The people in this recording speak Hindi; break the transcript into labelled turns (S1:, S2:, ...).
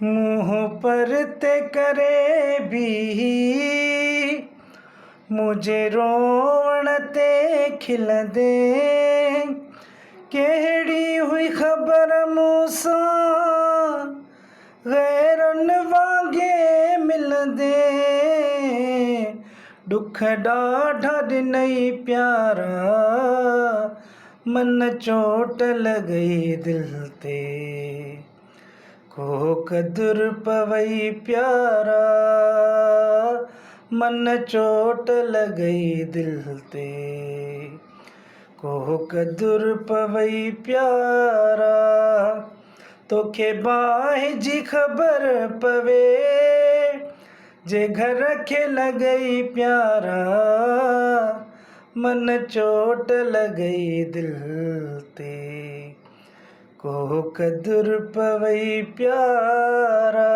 S1: मुँह पर ते करे भी मुझे रोवण ते खिल दे केड़ी हुई खबर मूसा गैरन वांगे मिल दे दुख डाढ़ा नहीं प्यारा मन चोट लगई दिल ते को कदर पवई प्यारा मन चोट लगई दिल ते को कदर पवई प्यारा तोखे बाह जी खबर पवे जे घर खे लगई प्यारा मन चोट लगई दिल ते को कदर पवई प्यारा।